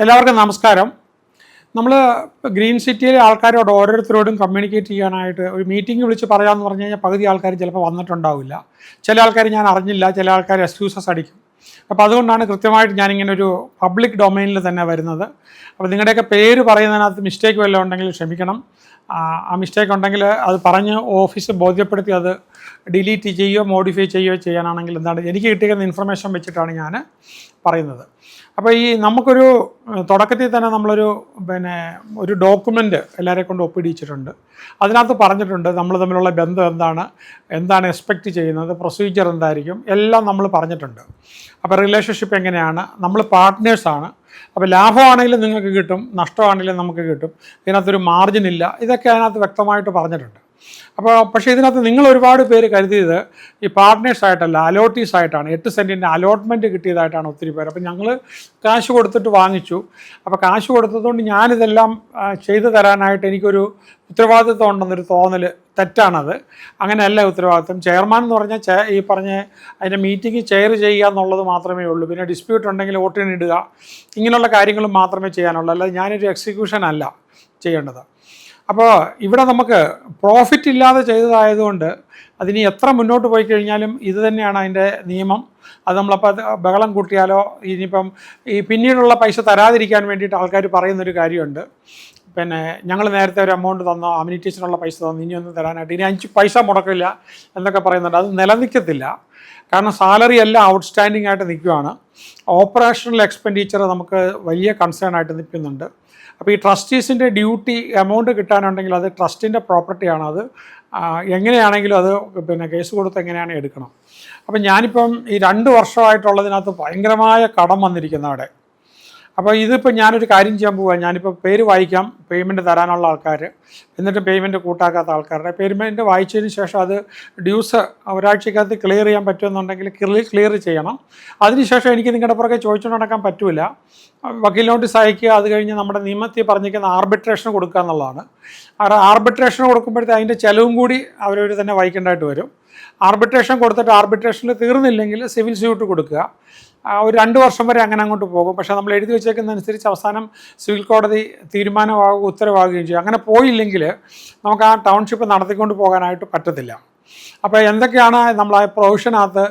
എല്ലാവർക്കും നമസ്കാരം. നമ്മൾ ഗ്രീൻ സിറ്റിയിലെ ആൾക്കാരോട് ഓരോരുത്തരോടും കമ്മ്യൂണിക്കേറ്റ് ചെയ്യാനായിട്ട് ഒരു മീറ്റിംഗ് വിളിച്ച് പറയാമെന്ന് പറഞ്ഞു കഴിഞ്ഞാൽ പകുതി ആൾക്കാർ ചിലപ്പോൾ വന്നിട്ടുണ്ടാവില്ല. ചില ആൾക്കാർ ഞാൻ അറിഞ്ഞില്ല, ചില ആൾക്കാർ എക്സ്ക്യൂസസ് അടിക്കും. അപ്പോൾ അതുകൊണ്ടാണ് കൃത്യമായിട്ട് ഞാനിങ്ങനെ ഒരു പബ്ലിക് ഡൊമൈനിൽ തന്നെ വരുന്നത്. അപ്പോൾ നിങ്ങളുടെയൊക്കെ പേര് പറയുന്നതിനകത്ത് മിസ്റ്റേക്ക് വല്ലതും ഉണ്ടെങ്കിൽ ക്ഷമിക്കണം. ആ മിസ്റ്റേക്ക് ഉണ്ടെങ്കിൽ അത് പറഞ്ഞ് ഓഫീസ് ബോധ്യപ്പെടുത്തി അത് ഡിലീറ്റ് ചെയ്യുകയോ മോഡിഫൈ ചെയ്യുകയോ ചെയ്യാനാണെങ്കിൽ എന്താണ് എനിക്ക് കിട്ടിയിരിക്കുന്ന ഇൻഫർമേഷൻ വെച്ചിട്ടാണ് ഞാൻ പറയുന്നത്. അപ്പോൾ ഈ നമുക്കൊരു തുടക്കത്തിൽ തന്നെ നമ്മളൊരു ഒരു ഡോക്യുമെൻ്റ് എല്ലാവരെ കൊണ്ട് ഒപ്പിടിച്ചിട്ടുണ്ട്. അതിനകത്ത് പറഞ്ഞിട്ടുണ്ട് നമ്മൾ തമ്മിലുള്ള ബന്ധം എന്താണ് എക്സ്പെക്റ്റ് ചെയ്യുന്നത്, പ്രൊസീജിയർ എന്തായിരിക്കും, എല്ലാം നമ്മൾ പറഞ്ഞിട്ടുണ്ട്. അപ്പോൾ റിലേഷൻഷിപ്പ് എങ്ങനെയാണ്, നമ്മൾ പാർട്ട്നേഴ്സാണ്. അപ്പോൾ ലാഭമാണെങ്കിലും നിങ്ങൾക്ക് കിട്ടും, നഷ്ടമാണെങ്കിലും നമുക്ക് കിട്ടും, ഇതിനകത്തൊരു മാർജിൻ ഇല്ല, ഇതൊക്കെ അതിനകത്ത് വ്യക്തമായിട്ട് പറഞ്ഞിട്ടുണ്ട്. അപ്പോൾ പക്ഷേ ഇതിനകത്ത് നിങ്ങൾ ഒരുപാട് പേര് കരുതിയത് ഈ പാർട്ട്നേഴ്സായിട്ടല്ല, അലോട്ടീസ് ആയിട്ടാണ്. 8 സെൻറ്റിൻ്റെ അലോട്ട്മെൻറ്റ് കിട്ടിയതായിട്ടാണ് ഒത്തിരി പേര്. അപ്പോൾ ഞങ്ങൾ കാശ് കൊടുത്തിട്ട് വാങ്ങിച്ചു. അപ്പോൾ കാശ് കൊടുത്തതുകൊണ്ട് ഞാനിതെല്ലാം ചെയ്തു തരാനായിട്ട് എനിക്കൊരു ഉത്തരവാദിത്വം ഉണ്ടെന്നൊരു തോന്നൽ തെറ്റാണത്. അങ്ങനെയല്ല ഉത്തരവാദിത്വം. ചെയർമാൻ എന്ന് പറഞ്ഞാൽ ഈ പറഞ്ഞ അതിൻ്റെ മീറ്റിംഗ് ചെയർ ചെയ്യുക എന്നുള്ളത് മാത്രമേ ഉള്ളൂ. പിന്നെ ഡിസ്പ്യൂട്ട് ഉണ്ടെങ്കിൽ വോട്ടിനിടുക, ഇങ്ങനെയുള്ള കാര്യങ്ങൾ മാത്രമേ ചെയ്യാനുള്ളൂ. അല്ലാതെ ഞാനൊരു എക്സിക്യൂഷൻ അല്ല ചെയ്യേണ്ടത്. അപ്പോൾ ഇവിടെ നമുക്ക് പ്രോഫിറ്റ് ഇല്ലാതെ ചെയ്തതായതുകൊണ്ട് അതിന് എത്ര മുന്നോട്ട് പോയി കഴിഞ്ഞാലും ഇത് തന്നെയാണ് അതിൻ്റെ നിയമം. അത് നമ്മളപ്പോൾ ബഹളം കൂട്ടിയാലോ ഇനിയിപ്പം ഈ പിന്നീടുള്ള പൈസ തരാതിരിക്കാൻ വേണ്ടിയിട്ട് ആൾക്കാർ പറയുന്നൊരു കാര്യമുണ്ട്. ഞങ്ങൾ നേരത്തെ ഒരു എമൗണ്ട് തന്നോ, അമ്യൂണിറ്റീസിനുള്ള പൈസ തന്നു, ഇനിയൊന്നും തരാനായിട്ട് ഇനി 5 പൈസ മുടക്കില്ല എന്നൊക്കെ പറയുന്നുണ്ട്. അത് നിലനിൽക്കത്തില്ല. കാരണം സാലറി എല്ലാം ഔട്ട്സ്റ്റാൻഡിംഗ് ആയിട്ട് നിൽക്കുകയാണ്. ഓപ്പറേഷണൽ എക്സ്പെൻഡിച്ചർ നമുക്ക് വലിയ കൺസേൺ ആയിട്ട് നിൽക്കുന്നുണ്ട്. അപ്പോൾ ഈ ട്രസ്റ്റീസിൻ്റെ ഡ്യൂട്ടി എമൗണ്ട് കിട്ടാനുണ്ടെങ്കിൽ അത് ട്രസ്റ്റിൻ്റെ പ്രോപ്പർട്ടിയാണ്. അത് എങ്ങനെയാണെങ്കിലും അത് കേസ് കൊടുത്ത് എങ്ങനെയാണെങ്കിലും എടുക്കണം. അപ്പം ഞാനിപ്പം ഈ 2 വർഷമായിട്ടുള്ളതിനകത്ത് ഭയങ്കരമായ കടം വന്നിരിക്കുന്ന അവിടെ. അപ്പോൾ ഇതിപ്പോൾ ഞാനൊരു കാര്യം ചെയ്യാൻ പോവുക. ഞാനിപ്പോൾ പേര് വായിക്കാം, പേയ്മെൻറ്റ് തരാനുള്ള ആൾക്കാർ, എന്നിട്ട് പേയ്മെൻറ്റ് കൂട്ടാക്കാത്ത ആൾക്കാരുടെ പേയ്മെൻറ്റ് വായിച്ചതിന് ശേഷം അത് ഡ്യൂസ് ഒരാഴ്ചക്കകത്ത് ക്ലിയർ ചെയ്യാൻ പറ്റുമെന്നുണ്ടെങ്കിൽ ക്ലിയർ ചെയ്യണം. അതിനുശേഷം എനിക്ക് നിങ്ങളുടെ പുറകെ ചോദിച്ചുകൊണ്ട് നടക്കാൻ പറ്റില്ല. വക്കീൽ നോട്ടീസ് അയക്കുക, അത് കഴിഞ്ഞ് നമ്മുടെ നിയമത്തിൽ പറഞ്ഞിരിക്കുന്ന ആർബിട്രേഷൻ കൊടുക്കുക എന്നുള്ളതാണ്. ആർബിട്രേഷൻ കൊടുക്കുമ്പോഴത്തെ അതിൻ്റെ ചിലവും കൂടി അവരവർ തന്നെ വഹിക്കേണ്ടതായിട്ട് വരും. ആർബിട്രേഷൻ കൊടുത്തിട്ട് ആർബിട്രേഷനിൽ തീർന്നില്ലെങ്കിൽ സിവിൽ സ്യൂട്ട് കൊടുക്കുക. ഒരു 2 വർഷം വരെ അങ്ങനെ അങ്ങോട്ട് പോകും. പക്ഷേ നമ്മൾ എഴുതി വെച്ചേക്കുന്നതനുസരിച്ച് അവസാനം സിവിൽ കോടതി തീരുമാനമാകുകയും ഉത്തരവാകുകയും ചെയ്യും. അങ്ങനെ പോയില്ലെങ്കിൽ നമുക്ക് ആ ടൗൺഷിപ്പ് നടത്തിക്കൊണ്ട് പോകാനായിട്ട് പറ്റത്തില്ല. അപ്പോൾ എന്തൊക്കെയാണ് നമ്മൾ ആ പ്രൊവിഷനകത്ത്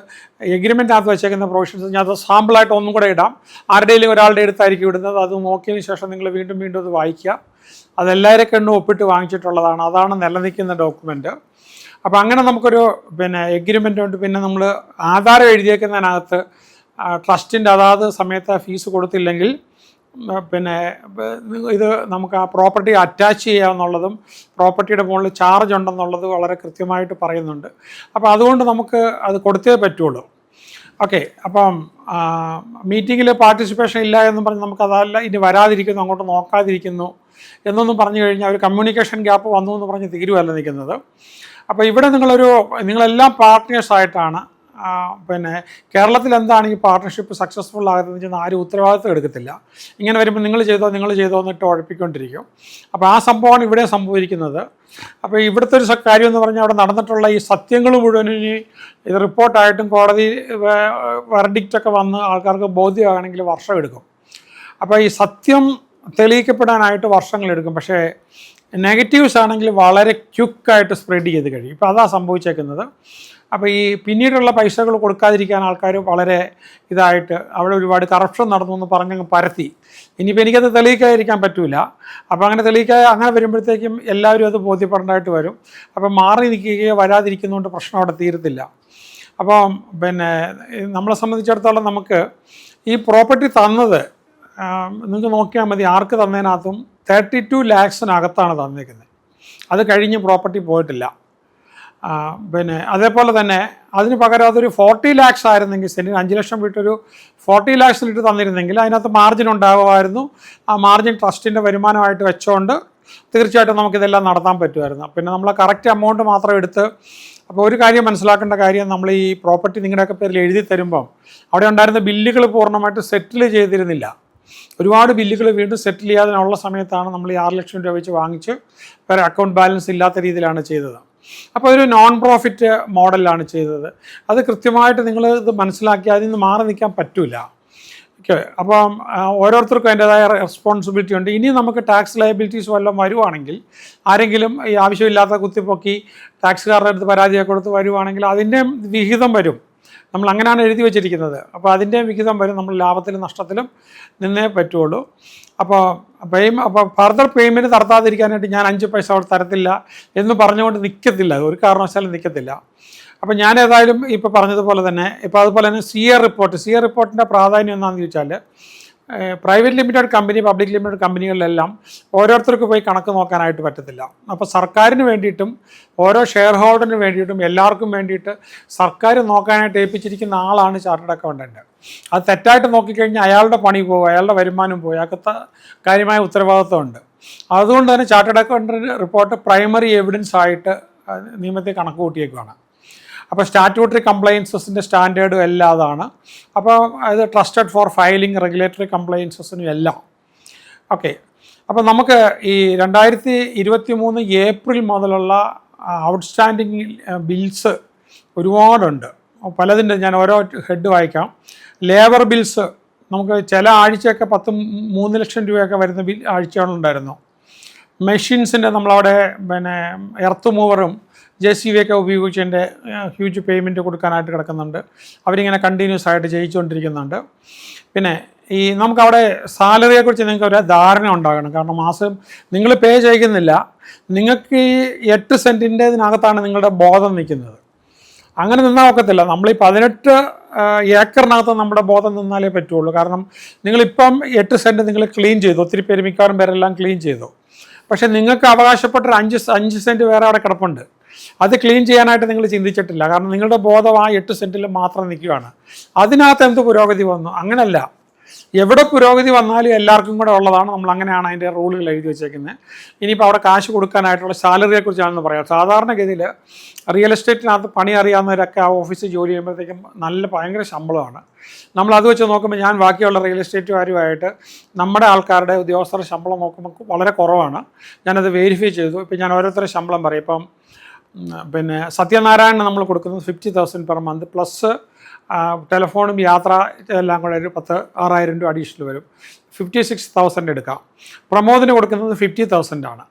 എഗ്രിമെൻറ്റിനകത്ത് വെച്ചേക്കുന്ന പ്രൊവിഷൻസ് ഞാൻ അത് സാമ്പിളായിട്ട് ഒന്നും കൂടെ ഇടാം. ആരുടെയും ഒരാളുടെ അടുത്തായിരിക്കും ഇടുന്നത്. അത് നോക്കിയതിന് ശേഷം നിങ്ങൾ വീണ്ടും അത് വായിക്കുക. അതെല്ലാവരെ കണ്ടും ഒപ്പിട്ട് വാങ്ങിച്ചിട്ടുള്ളതാണ്. അതാണ് നിലനിൽക്കുന്ന ഡോക്യുമെൻറ്റ്. അപ്പോൾ അങ്ങനെ നമുക്കൊരു എഗ്രിമെൻ്റ് ഉണ്ട്. പിന്നെ നമ്മൾ ആധാരം എഴുതിയേക്കുന്നതിനകത്ത് ട്രസ്റ്റിൻ്റെ അതാത് സമയത്ത് ഫീസ് കൊടുത്തില്ലെങ്കിൽ ഇത് നമുക്ക് ആ പ്രോപ്പർട്ടി അറ്റാച്ച് ചെയ്യാമെന്നുള്ളതും പ്രോപ്പർട്ടിയുടെ മുകളിൽ ചാർജ് ഉണ്ടെന്നുള്ളത് വളരെ കൃത്യമായിട്ട് പറയുന്നുണ്ട്. അപ്പോൾ അതുകൊണ്ട് നമുക്ക് അത് കൊടുത്തേ പറ്റുള്ളൂ. ഓക്കെ. അപ്പം മീറ്റിങ്ങിൽ പാർട്ടിസിപ്പേഷൻ ഇല്ല എന്നും പറഞ്ഞ് നമുക്കതല്ല ഇനി വരാതിരിക്കുന്നു, അങ്ങോട്ട് നോക്കാതിരിക്കുന്നു എന്നൊന്നും പറഞ്ഞു കഴിഞ്ഞാൽ ഒരു കമ്മ്യൂണിക്കേഷൻ ഗ്യാപ്പ് വന്നു എന്ന് പറഞ്ഞ് തീരുവല്ല നിൽക്കുന്നത്. അപ്പോൾ ഇവിടെ നിങ്ങളെല്ലാം പാർട്ട്നേഴ്സായിട്ടാണ്. കേരളത്തിൽ എന്താണ് ഈ പാർട്ട്ണർഷിപ്പ് സക്സസ്ഫുൾ ആകുന്നതെന്ന് വെച്ചാൽ ആരും ഉത്തരവാദിത്വം എടുക്കത്തില്ല. ഇങ്ങനെ വരുമ്പോൾ നിങ്ങൾ ചെയ്തോ എന്നിട്ട് ഉഴപ്പിക്കൊണ്ടിരിക്കും. അപ്പോൾ ആ സംഭവമാണ് ഇവിടെ സംഭവിക്കുന്നത്. അപ്പോൾ ഇവിടുത്തെ ഒരു കാര്യം എന്ന് പറഞ്ഞാൽ അവിടെ നടന്നിട്ടുള്ള ഈ സത്യങ്ങൾ മുഴുവനും ഇത് റിപ്പോർട്ടായിട്ടും കോടതി വെർഡിക്റ്റൊക്കെ വന്ന് ആൾക്കാർക്ക് ബോധ്യമാകണമെങ്കിൽ വർഷം എടുക്കും. അപ്പോൾ ഈ സത്യം തെളിയിക്കപ്പെടാനായിട്ട് വർഷങ്ങളെടുക്കും. പക്ഷേ നെഗറ്റീവ്സ് ആണെങ്കിൽ വളരെ ക്വിക്കായിട്ട് സ്പ്രെഡ് ചെയ്ത് കഴിയും. ഇപ്പോൾ അതാണ് സംഭവിച്ചേക്കുന്നത്. അപ്പോൾ ഈ പിന്നീടുള്ള പൈസകൾ കൊടുക്കാതിരിക്കാൻ ആൾക്കാർ വളരെ ഇതായിട്ട് അവിടെ ഒരുപാട് കറപ്ഷൻ നടന്നു എന്ന് പറഞ്ഞങ്ങ് പരത്തി. ഇനിയിപ്പോൾ എനിക്കത് തെളിയിക്കാതിരിക്കാൻ പറ്റില്ല. അപ്പോൾ അങ്ങനെ വരുമ്പോഴത്തേക്കും എല്ലാവരും അത് ബോധ്യപ്പെടേണ്ടതായിട്ട് വരും. അപ്പോൾ മാറി നിൽക്കുകയോ വരാതിരിക്കുന്നതുകൊണ്ട് പ്രശ്നം അവിടെ തീരത്തില്ല. അപ്പം നമ്മളെ സംബന്ധിച്ചിടത്തോളം നമുക്ക് ഈ പ്രോപ്പർട്ടി തന്നത് നിങ്ങൾക്ക് നോക്കിയാൽ മതി. ആർക്ക് തന്നതിനകത്തും 32 lakhs തന്നേക്കുന്നത്. അത് കഴിഞ്ഞ് പ്രോപ്പർട്ടി പോയിട്ടില്ല. അതേപോലെ തന്നെ അതിന് പകരം അതൊരു 40 lakhs ആയിരുന്നെങ്കിൽ, സെൻറ്റിന് 5 ലക്ഷം വിട്ടൊരു 40 lakhs തന്നിരുന്നെങ്കിൽ അതിനകത്ത് മാർജിൻ ഉണ്ടാകുമായിരുന്നു. ആ മാർജിൻ ട്രസ്റ്റിൻ്റെ വരുമാനമായിട്ട് വെച്ചുകൊണ്ട് തീർച്ചയായിട്ടും നമുക്കിതെല്ലാം നടത്താൻ പറ്റുമായിരുന്നു. പിന്നെ നമ്മൾ കറക്റ്റ് എമൗണ്ട് മാത്രം എടുത്ത്. അപ്പോൾ ഒരു കാര്യം മനസ്സിലാക്കേണ്ട കാര്യം, നമ്മൾ ഈ പ്രോപ്പർട്ടി നിങ്ങളുടെയൊക്കെ പേരിൽ എഴുതി തരുമ്പം അവിടെ ഉണ്ടായിരുന്ന ബില്ലുകൾ പൂർണ്ണമായിട്ട് സെറ്റിൽ ചെയ്തിരുന്നില്ല. ഒരുപാട് ബില്ലുകൾ വീണ്ടും സെറ്റിൽ ചെയ്യാതിനുള്ള സമയത്താണ് നമ്മൾ ഈ 6 ലക്ഷം രൂപ വെച്ച് വാങ്ങിച്ച് വേറെ അക്കൗണ്ട് ബാലൻസ് ഇല്ലാത്ത രീതിയിലാണ് ചെയ്തത്. അപ്പോൾ ഒരു നോൺ പ്രോഫിറ്റ് മോഡലാണ് ചെയ്തത്. അത് കൃത്യമായിട്ട് നിങ്ങൾ ഇത് മനസ്സിലാക്കി അതിൽ നിന്ന് മാറി നിൽക്കാൻ പറ്റില്ല. ഓക്കെ. അപ്പം ഓരോരുത്തർക്കും അതിൻ്റെതായ റെസ്പോൺസിബിലിറ്റി ഉണ്ട്. ഇനി നമുക്ക് ടാക്സ് ലയബിലിറ്റീസ് വല്ലതും വരുവാണെങ്കിൽ, ആരെങ്കിലും ഈ ആവശ്യമില്ലാത്ത കുത്തിപ്പൊക്കി ടാക്സുകാരുടെ അടുത്ത് പരാതിയൊക്കെ കൊടുത്ത് വരുവാണെങ്കിൽ അതിൻ്റെ വിഹിതം വരും. നമ്മൾ അങ്ങനെയാണ് എഴുതി വെച്ചിരിക്കുന്നത്. അപ്പോൾ അതിൻ്റെ വിഹിതം വരും. നമ്മൾ ലാഭത്തിലും നഷ്ടത്തിലും നിന്നേ പറ്റുള്ളൂ. അപ്പോൾ ഫർദർ പേയ്മെൻറ്റ് നടത്താതിരിക്കാനായിട്ട് ഞാൻ 5 പൈസ അവിടെ തരത്തില്ല എന്ന് പറഞ്ഞുകൊണ്ട് നിൽക്കത്തില്ല, ഒരു കാരണവശാലും നിൽക്കത്തില്ല. അപ്പോൾ ഞാൻ ഏതായാലും ഇപ്പോൾ പറഞ്ഞതുപോലെ തന്നെ, ഇപ്പോൾ അതുപോലെ തന്നെ സി എ റിപ്പോർട്ടിൻ്റെ പ്രാധാന്യം എന്താണെന്ന് ചോദിച്ചാൽ, private limited company, public limited കമ്പനികളിലെല്ലാം ഓരോരുത്തർക്ക് പോയി കണക്ക് നോക്കാനായിട്ട് പറ്റത്തില്ല. അപ്പോൾ സർക്കാരിന് വേണ്ടിയിട്ടും ഓരോ ഷെയർ ഹോൾഡറിന് വേണ്ടിയിട്ടും എല്ലാവർക്കും വേണ്ടിയിട്ട് സർക്കാർ നോക്കാനായിട്ട് ഏൽപ്പിച്ചിരിക്കുന്ന ആളാണ് ചാർട്ടേഡ് അക്കൗണ്ടൻറ്റ്. അത് തെറ്റായിട്ട് നോക്കിക്കഴിഞ്ഞാൽ അയാളുടെ പണി പോകും, അയാളുടെ വരുമാനം പോകും, അയാൾക്ക് കാര്യമായ ഉത്തരവാദിത്വമുണ്ട്. അതുകൊണ്ട് തന്നെ chartered accountant report primary evidence ആയിട്ട് നിയമത്തിൽ കണക്ക് കൂട്ടിയേക്കുവാണ്. അപ്പോൾ സ്റ്റാറ്റ്യൂട്ടറി കംപ്ലയൻസസിൻ്റെ സ്റ്റാൻഡേർഡും എല്ലാം അതാണ്. അപ്പോൾ അത് ട്രസ്റ്റഡ് ഫോർ ഫയലിംഗ്, റെഗുലേറ്ററി കംപ്ലയൻസസിനും എല്ലാം. ഓക്കെ. അപ്പോൾ നമുക്ക് ഈ 2023 ഏപ്രിൽ മുതലുള്ള ഔട്ട്സ്റ്റാൻഡിങ് ബിൽസ് ഒരുപാടുണ്ട്. പലതിൻ്റെ ഞാൻ ഓരോ ഹെഡ് വായിക്കാം. ലേബർ ബിൽസ് നമുക്ക് ചില ആഴ്ചയൊക്കെ 3 ലക്ഷം രൂപയൊക്കെ വരുന്ന ആഴ്ചകളുണ്ടായിരുന്നു. മെഷീൻസിൻ്റെ നമ്മളവിടെ എർത്ത് മൂവറും JCB ഒക്കെ ഉപയോഗിച്ചതിൻ്റെ ഹ്യൂജ് പേയ്മെൻറ്റ് കൊടുക്കാനായിട്ട് കിടക്കുന്നുണ്ട്. അവരിങ്ങനെ കണ്ടിന്യൂസ് ആയിട്ട് ചെയ്യിച്ചുകൊണ്ടിരിക്കുന്നുണ്ട്. പിന്നെ ഈ നമുക്കവിടെ സാലറിയെക്കുറിച്ച് നിങ്ങൾക്ക് ഒരു ധാരണ ഉണ്ടാകണം. കാരണം മാസം നിങ്ങൾ പേ ചെയ്യുന്നില്ല, നിങ്ങൾക്ക് ഈ 8 സെൻറ്റിൻ്റെതിനകത്താണ് നിങ്ങളുടെ ബോധം നിൽക്കുന്നത്. അങ്ങനെ നിന്നാൽ ഒക്കത്തില്ല. നമ്മളീ 18 ഏക്കറിനകത്ത് നമ്മുടെ ബോധം നിന്നാലേ പറ്റുള്ളൂ. കാരണം നിങ്ങളിപ്പം 8 സെൻറ്റ് നിങ്ങൾ ക്ലീൻ ചെയ്തു, ഒത്തിരി പേര് മിക്കവാറും പേരെല്ലാം ക്ലീൻ ചെയ്തു. പക്ഷേ നിങ്ങൾക്ക് അവകാശപ്പെട്ടൊരു 5 സെൻറ്റ് വേറെ അവിടെ കിടപ്പുണ്ട്. അത് ക്ലീൻ ചെയ്യാനായിട്ട് നിങ്ങൾ ചിന്തിച്ചിട്ടില്ല. കാരണം നിങ്ങളുടെ ബോധം ആ 8 സെൻറ്റിൽ മാത്രം നിൽക്കുകയാണ്. അതിനകത്ത് എന്ത് പുരോഗതി വന്നു? അങ്ങനല്ല. എവിടെ പുരോഗതി വന്നാലും എല്ലാവർക്കും കൂടെ ഉള്ളതാണ്. നമ്മൾ അങ്ങനെയാണ് അതിൻ്റെ റൂളുകൾ എഴുതി വെച്ചേക്കുന്നത്. ഇനിയിപ്പോൾ അവിടെ കാശ് കൊടുക്കാനായിട്ടുള്ള സാലറിയെക്കുറിച്ചാണെന്ന് പറയാം. സാധാരണഗതിയിൽ റിയൽ എസ്റ്റേറ്റിനകത്ത് പണി അറിയാവുന്നവരൊക്കെ ആ ഓഫീസിൽ ജോലി ചെയ്യുമ്പോഴത്തേക്കും ഭയങ്കര ശമ്പളമാണ്. നമ്മളത് വെച്ച് നോക്കുമ്പോൾ ഞാൻ ബാക്കിയുള്ള റിയൽ എസ്റ്റേറ്റുകാരുമായിട്ട് നമ്മുടെ ആൾക്കാരുടെ ഉദ്യോഗസ്ഥരുടെ ശമ്പളം നോക്കുമ്പോൾ വളരെ കുറവാണ്. ഞാനത് വെരിഫൈ ചെയ്തു. ഇപ്പം ഞാൻ ഓരോരുത്തരുടെ ശമ്പളം പറയും. ഇപ്പം സത്യനാരായണന് നമ്മൾ കൊടുക്കുന്നത് 50,000 പെർ മന്ത് പ്ലസ് ടെലിഫോണും യാത്ര എല്ലാം കൂടെ ഒരു 6,000 രൂപ അഡീഷണൽ വരും. 56,000 എടുക്കാം. പ്രമോദിന് കൊടുക്കുന്നത് 50,000 ആണ്.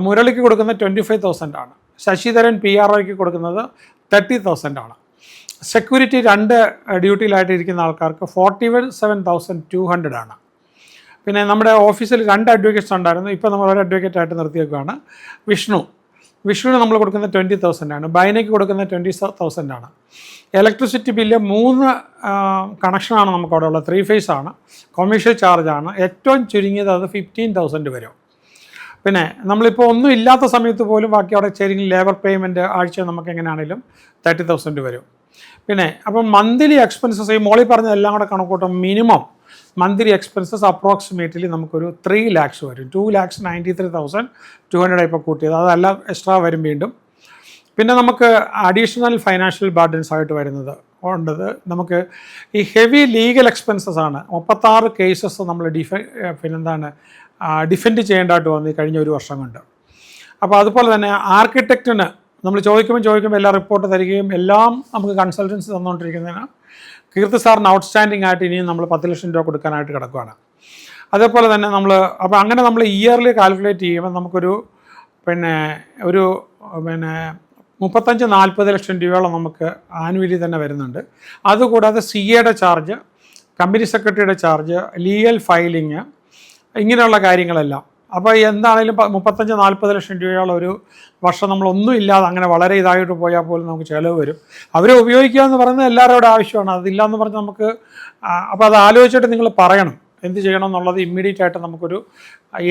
മുരളിക്ക് കൊടുക്കുന്നത് 25,000 ആണ്. ശശിധരൻ PROയ്ക്ക് കൊടുക്കുന്നത് 30,000 ആണ്. സെക്യൂരിറ്റി 2 ഡ്യൂട്ടിയിലായിട്ട് ഇരിക്കുന്ന ആൾക്കാർക്ക് 47,200 ആണ്. പിന്നെ നമ്മുടെ ഓഫീസിൽ 2 അഡ്വക്കേറ്റ്സ് ഉണ്ടായിരുന്നു. ഇപ്പോൾ നമ്മൾ ഒരു അഡ്വക്കേറ്റായിട്ട് നിർത്തിയേക്കുകയാണ്. വിഷ്ണുവിന് നമ്മൾ കൊടുക്കുന്നത് 20,000 ആണ്. ബൈനയ്ക്ക് കൊടുക്കുന്നത് 20,000 ആണ്. ഇലക്ട്രിസിറ്റി ബില്ല് 3 കണക്ഷനാണ് നമുക്കവിടെ ഉള്ളത്. 3 ഫേസ് ആണ്. കൊമേഴ്ഷ്യൽ ചാർജാണ്. ഏറ്റവും ചുരുങ്ങിയത് അത് 15,000 വരും. പിന്നെ നമ്മളിപ്പോൾ ഒന്നും ഇല്ലാത്ത സമയത്ത് പോലും ബാക്കി അവിടെ ചേരിങ്കിൽ ലേബർ പേയ്മെൻറ്റ് ആഴ്ച നമുക്ക് എങ്ങനെയാണെങ്കിലും 30,000 വരും. പിന്നെ അപ്പം മന്ത്ലി എക്സ്പെൻസസ് ഈ മോളിൽ പറഞ്ഞ എല്ലാം കൂടെ കണക്കൂട്ടും മിനിമം മന്ത്ലി എക്സ്പെൻസസ് അപ്രോക്സിമേറ്റ്ലി നമുക്കൊരു 3 lakhs വരും. 2,93,200 ഇപ്പോൾ കൂട്ടിയത്. അതെല്ലാം എക്സ്ട്രാ വരും വീണ്ടും. പിന്നെ നമുക്ക് അഡീഷണൽ ഫൈനാൻഷ്യൽ ബർഡൻസ് ആയിട്ട് വരുന്നത് നമുക്ക് ഈ ഹെവി ലീഗൽ എക്സ്പെൻസസ് ആണ്. 36 കേസസ് നമ്മൾ ഡിഫെൻഡ് ചെയ്യേണ്ടതായിട്ട് വന്നു ഈ കഴിഞ്ഞ 1 വർഷം കൊണ്ട്. അപ്പോൾ അതുപോലെ തന്നെ ആർക്കിടെക്റ്റിന് നമ്മൾ ചോദിക്കുമ്പോൾ എല്ലാ റിപ്പോർട്ട് തരികയും എല്ലാം നമുക്ക് കൺസൾട്ടൻസി തന്നുകൊണ്ടിരിക്കുന്നതിന് കീർത്തി സാറിന് ഔട്ട്സ്റ്റാൻഡിംഗ് ആയിട്ട് ഇനിയും നമ്മൾ 10 ലക്ഷം രൂപ കൊടുക്കാനായിട്ട് കിടക്കുകയാണ്. അതേപോലെ തന്നെ അപ്പോൾ അങ്ങനെ നമ്മൾ ഇയർലി കാൽക്കുലേറ്റ് ചെയ്യുമ്പോൾ നമുക്കൊരു 35-40 ലക്ഷം രൂപയോളം നമുക്ക് ആനുവലി തന്നെ വരുന്നുണ്ട്. അതുകൂടാതെ CAയുടെ ചാർജ്, കമ്പനി സെക്രട്ടറിയുടെ ചാർജ്, ലീഗൽ ഫയലിങ്, ഇങ്ങനെയുള്ള കാര്യങ്ങളെല്ലാം. അപ്പോൾ എന്താണെങ്കിലും 35-40 ലക്ഷം രൂപയോളം ഒരു വർഷം നമ്മളൊന്നും ഇല്ലാതെ അങ്ങനെ വളരെ ഇതായിട്ട് പോയാൽ പോലും നമുക്ക് ചിലവ് വരും. അവരെ ഉപയോഗിക്കുക എന്ന് പറയുന്നത് എല്ലാവരോടും ആവശ്യമാണ്. അതില്ലാന്ന് പറഞ്ഞ് നമുക്ക് അപ്പോൾ അത് ആലോചിച്ചിട്ട് നിങ്ങൾ പറയണം എന്ത് ചെയ്യണം എന്നുള്ളത്. ഇമ്മീഡിയറ്റ് ആയിട്ട് നമുക്കൊരു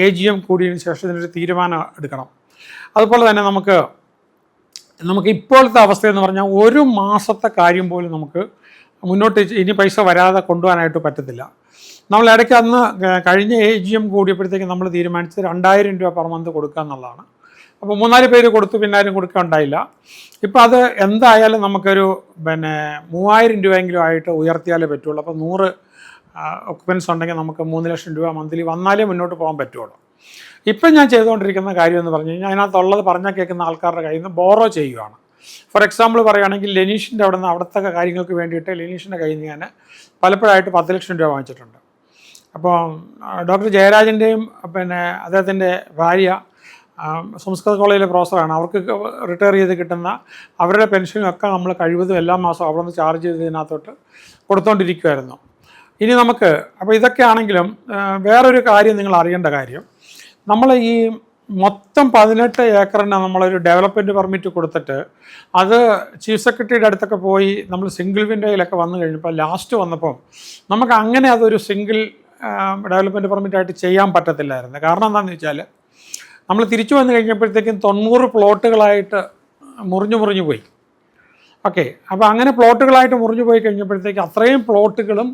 AGM കൂടിയതിന് ശേഷം ഇതിനൊരു തീരുമാനം എടുക്കണം. അതുപോലെ തന്നെ നമുക്ക് ഇപ്പോഴത്തെ അവസ്ഥയെന്ന് പറഞ്ഞാൽ 1 മാസത്തെ കാര്യം പോലും നമുക്ക് മുന്നോട്ട് ഇനി പൈസ വരാതെ കൊണ്ടുപോകാനായിട്ട് പറ്റത്തില്ല. നമ്മൾ ഇടയ്ക്ക് അന്ന് കഴിഞ്ഞ AGM കൂടിയപ്പോഴത്തേക്ക് നമ്മൾ തീരുമാനിച്ചത് 2,000 രൂപ പെർ മന്ത് കൊടുക്കുക എന്നുള്ളതാണ്. അപ്പോൾ 3-4 പേര് കൊടുത്തു, പിന്നെ ആരും കൊടുക്കാൻ ഉണ്ടായില്ല. ഇപ്പോൾ അത് എന്തായാലും നമുക്കൊരു 3,000 രൂപയെങ്കിലും ആയിട്ട് ഉയർത്തിയാലേ പറ്റുള്ളൂ. അപ്പോൾ 100 ഒക്കുപൻസ് ഉണ്ടെങ്കിൽ നമുക്ക് 3 ലക്ഷം രൂപ മന്ത്ലി വന്നാലേ മുന്നോട്ട് പോകാൻ പറ്റുള്ളൂ. ഇപ്പം ഞാൻ ചെയ്തുകൊണ്ടിരിക്കുന്ന കാര്യം എന്ന് പറഞ്ഞു കഴിഞ്ഞാൽ അതിനകത്തുള്ളത് പറഞ്ഞാൽ കേൾക്കുന്ന ആൾക്കാരുടെ കയ്യിൽ നിന്ന് ബോറോ ചെയ്യുകയാണ്. ഫോർ എക്സാമ്പിൾ പറയുകയാണെങ്കിൽ ലെനീഷിൻ്റെ അവിടുത്തെ കാര്യങ്ങൾക്ക് വേണ്ടിയിട്ട് ലെനീഷിൻ്റെ കയ്യിൽ നിന്ന് ഞാൻ പലപ്പോഴായിട്ട് 10 ലക്ഷം രൂപ വാങ്ങിച്ചിട്ടുണ്ട്. അപ്പോൾ ഡോക്ടർ ജയരാജൻ്റെയും പിന്നെ അദ്ദേഹത്തിൻ്റെ ഭാര്യ സംസ്കൃത കോളേജിലെ പ്രൊഫസറാണ്. അവർക്ക് റിട്ടയർ ചെയ്ത് കിട്ടുന്ന അവരുടെ പെൻഷനൊക്കെ നമ്മൾ കഴിവതും എല്ലാ മാസവും അവിടെ നിന്ന് ചാർജ് ചെയ്തതിനകത്തോട്ട് കൊടുത്തുകൊണ്ടിരിക്കുമായിരുന്നു. ഇനി നമുക്ക് അപ്പോൾ ഇതൊക്കെ ആണെങ്കിലും വേറൊരു കാര്യം നിങ്ങൾ അറിയേണ്ട കാര്യം, നമ്മൾ ഈ മൊത്തം 18 ഏക്കറിന് നമ്മളൊരു ഡെവലപ്മെൻറ്റ് പെർമിറ്റ് കൊടുത്തിട്ട് അത് ചീഫ് സെക്രട്ടറിയുടെ അടുത്തൊക്കെ പോയി നമ്മൾ സിംഗിൾ വിൻഡോയിലൊക്കെ വന്നു കഴിഞ്ഞപ്പോൾ ലാസ്റ്റ് വന്നപ്പോൾ നമുക്ക് അങ്ങനെ അതൊരു സിംഗിൾ ഡെവലപ്മെൻറ്റ് പെർമിറ്റായിട്ട് ചെയ്യാൻ പറ്റത്തില്ലായിരുന്നു. കാരണം എന്താണെന്ന് വെച്ചാൽ നമ്മൾ തിരിച്ചു വന്നു കഴിഞ്ഞപ്പോഴത്തേക്കും 90 പ്ലോട്ടുകളായിട്ട് മുറിഞ്ഞു പോയി. ഓക്കെ, അപ്പോൾ അങ്ങനെ പ്ലോട്ടുകളായിട്ട് മുറിഞ്ഞു പോയി കഴിഞ്ഞപ്പോഴത്തേക്ക് അത്രയും പ്ലോട്ടുകളും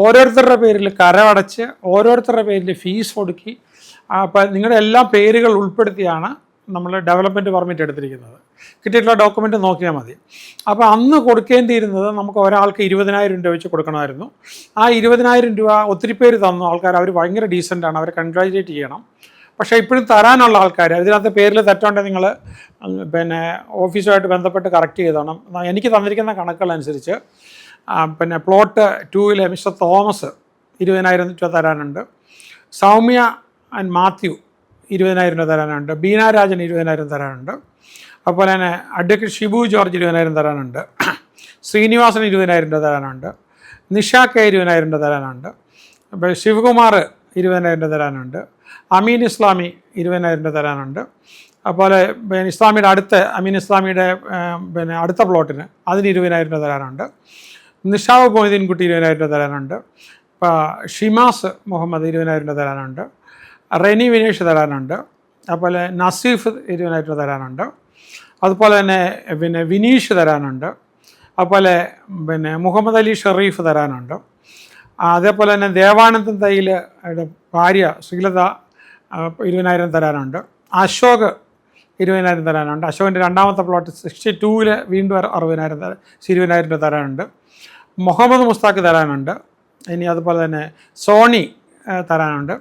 ഓരോരുത്തരുടെ പേരിൽ കരമടച്ച് ഓരോരുത്തരുടെ പേരിൽ ഫീസ് ഒടുക്കി അപ്പോൾ നിങ്ങളുടെ എല്ലാ പേരുകൾ ഉൾപ്പെടുത്തിയാണ് നമ്മൾ ഡെവലപ്മെൻറ്റ് പെർമിറ്റ് എടുത്തിരിക്കുന്നത്. കിട്ടിയിട്ടുള്ള ഡോക്യുമെൻ്റ് നോക്കിയാൽ മതി. അപ്പോൾ അന്ന് കൊടുക്കേണ്ടിയിരുന്നത് നമുക്ക് ഒരാൾക്ക് 20,000 രൂപ വെച്ച് കൊടുക്കണമായിരുന്നു. ആ 20,000 രൂപ ഒത്തിരി പേര് തന്നു ആൾക്കാർ, അവർ ഭയങ്കര ഡീസൻ്റാണ്, അവരെ കൺഗ്രാജുലേറ്റ് ചെയ്യണം. പക്ഷേ ഇപ്പോഴും തരാനുള്ള ആൾക്കാർ ഇതിനകത്ത് പേരിൽ തെറ്റുണ്ടെങ്കിൽ നിങ്ങൾ പിന്നെ ഓഫീസുമായിട്ട് ബന്ധപ്പെട്ട് കറക്റ്റ് ചെയ്തോണം. എനിക്ക് തന്നിരിക്കുന്ന കണക്കുകളനുസരിച്ച് പിന്നെ പ്ലോട്ട് 2 മിസ്റ്റർ തോമസ് 20,000 രൂപ തരാനുണ്ട്, സൗമ്യ ആൻഡ് മാത്യു 20,000 രൂപ തരാനുണ്ട്, ബീന രാജൻ 20,000 തരാനുണ്ട്, അതുപോലെ തന്നെ അഡ്വക്കേറ്റ് ഷിബു ജോർജ് 20,000 തരാനുണ്ട്, ശ്രീനിവാസൻ 20,000 രൂപ തരാനുണ്ട്, നിഷ കെ 20,000 രൂപ തരാനുണ്ട്, അപ്പോൾ ശിവകുമാർ 20,000 രൂപ തരാനുണ്ട്, അമീൻ ഇസ്ലാമി 20,000 രൂപ തരാനുണ്ട്. അതുപോലെ പിന്നെ ഇസ്ലാമിയുടെ അമീൻ ഇസ്ലാമിയുടെ പിന്നെ അടുത്ത പ്ലോട്ടിന് അതിന് 20,000 രൂപ തരാനുണ്ട്, നിഷാവ് മൊയ്തീൻ കുട്ടി 20,000 രൂപ തരാനുണ്ട്, ഷിമാസ് മുഹമ്മദ് 20,000 രൂപ തരാനുണ്ട്, റെനി വിനേഷ് തരാനുണ്ട്, അതുപോലെ നസീഫ് 20,000 രൂപ തരാനുണ്ട്, അതുപോലെ തന്നെ പിന്നെ വിനീഷ് തരാനുണ്ട്, അതുപോലെ പിന്നെ മുഹമ്മദ് അലി ഷെറീഫ് തരാനുണ്ട്, അതേപോലെ തന്നെ ദേവാനന്ദൻ തൈൽ ഭാര്യ ശ്രീലത 20,000 തരാനുണ്ട്, അശോക് 20,000 തരാനുണ്ട്, അശോകിൻ്റെ രണ്ടാമത്തെ പ്ലോട്ട് 62 വീണ്ടും 20,000 രൂപ തരാനുണ്ട്, മുഹമ്മദ് മുസ്താഖ് തരാനുണ്ട്, ഇനി അതുപോലെ തന്നെ സോണി തരാനുണ്ട്,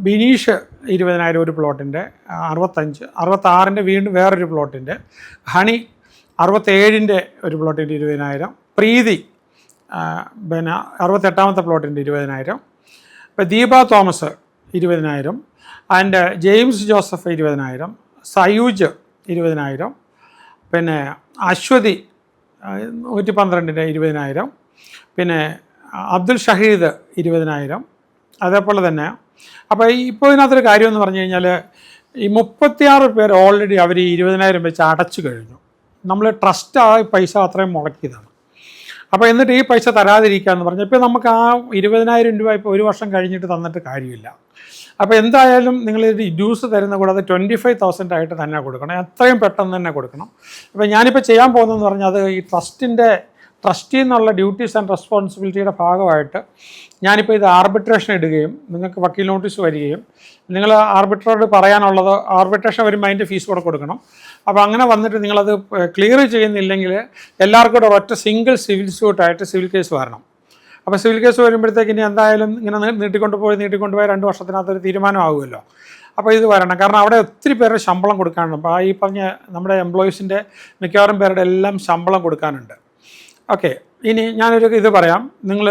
ബിനീഷ് 20,000 ഒരു പ്ലോട്ടിൻ്റെ, 66 വീണ്ടും വേറൊരു പ്ലോട്ടിൻ്റെ, ഹണി 67 ഒരു പ്ലോട്ടിൻ്റെ 20,000, പ്രീതി പിന്നെ 68 പ്ലോട്ടിൻ്റെ 20,000, ഇപ്പോൾ Deepa Thomas 20,000 and James Joseph 20,000, Sayooj 20,000, പിന്നെ അശ്വതി 112 20,000, പിന്നെ അബ്ദുൽ ഷഹീദ് 20,000. അതേപോലെ തന്നെ അപ്പോൾ ഇപ്പോൾ ഇതിനകത്തൊരു കാര്യമെന്ന് പറഞ്ഞു കഴിഞ്ഞാൽ ഈ 36 പേർ ഓൾറെഡി അവർ 20,000 വെച്ച് അടച്ചു കഴിഞ്ഞു. നമ്മൾ ട്രസ്റ്റ് ആ പൈസ അത്രയും മുടക്കിയതാണ്. അപ്പോൾ എന്നിട്ട് ഈ പൈസ തരാതിരിക്കുക എന്ന് പറഞ്ഞാൽ ഇപ്പോൾ നമുക്ക് ആ 20,000 രൂപ ഇപ്പോൾ 1 വർഷം കഴിഞ്ഞിട്ട് തന്നിട്ട് കാര്യമില്ല. അപ്പോൾ എന്തായാലും നിങ്ങൾ ഡ്യൂസ് തരുന്ന കൂടാതെ 25,000 ആയിട്ട് തന്നെ കൊടുക്കണം, എത്രയും പെട്ടെന്ന് തന്നെ കൊടുക്കണം. അപ്പോൾ ഞാനിപ്പോൾ ചെയ്യാൻ പോകുന്നതെന്ന് പറഞ്ഞാൽ അത് ഈ ട്രസ്റ്റി എന്നുള്ള ഡ്യൂട്ടീസ് ആൻഡ് റെസ്പോൺസിബിലിറ്റിയുടെ ഭാഗമായിട്ട് ഞാനിപ്പോൾ ഇത് ആർബിട്രേഷൻ ഇടുകയും നിങ്ങൾക്ക് വക്കീൽ നോട്ടീസ് വരികയും നിങ്ങൾ ആർബിട്രറോട് പറയാനുള്ളത് ആർബിട്രേഷൻ വരുമ്പോൾ അതിൻ്റെ ഫീസ് കൂടെ കൊടുക്കണം. അപ്പോൾ അങ്ങനെ വന്നിട്ട് നിങ്ങളത് ക്ലിയർ ചെയ്യുന്നില്ലെങ്കിൽ എല്ലാവർക്കും കൂടെ ഒറ്റ സിംഗിൾ സിവിൽ സ്യൂട്ടായിട്ട് സിവിൽ കേസ് വരണം. അപ്പോൾ സിവിൽ കേസ് വരുമ്പോഴത്തേക്ക് ഇനി എന്തായാലും ഇങ്ങനെ നീട്ടിക്കൊണ്ടുപോയി 2 വർഷത്തിനകത്തൊരു തീരുമാനമാകുമല്ലോ. അപ്പോൾ ഇത് വരണം, കാരണം അവിടെ ഒത്തിരി പേരുടെ ശമ്പളം കൊടുക്കാനുണ്ട്. അപ്പോൾ ഈ പറഞ്ഞ നമ്മുടെ എംപ്ലോയീസിൻ്റെ മിക്കവാറും പേരുടെ എല്ലാം ശമ്പളം കൊടുക്കാനുണ്ട്. ഓക്കെ, ഇനി ഞാനൊരു ഇത് പറയാം. നിങ്ങൾ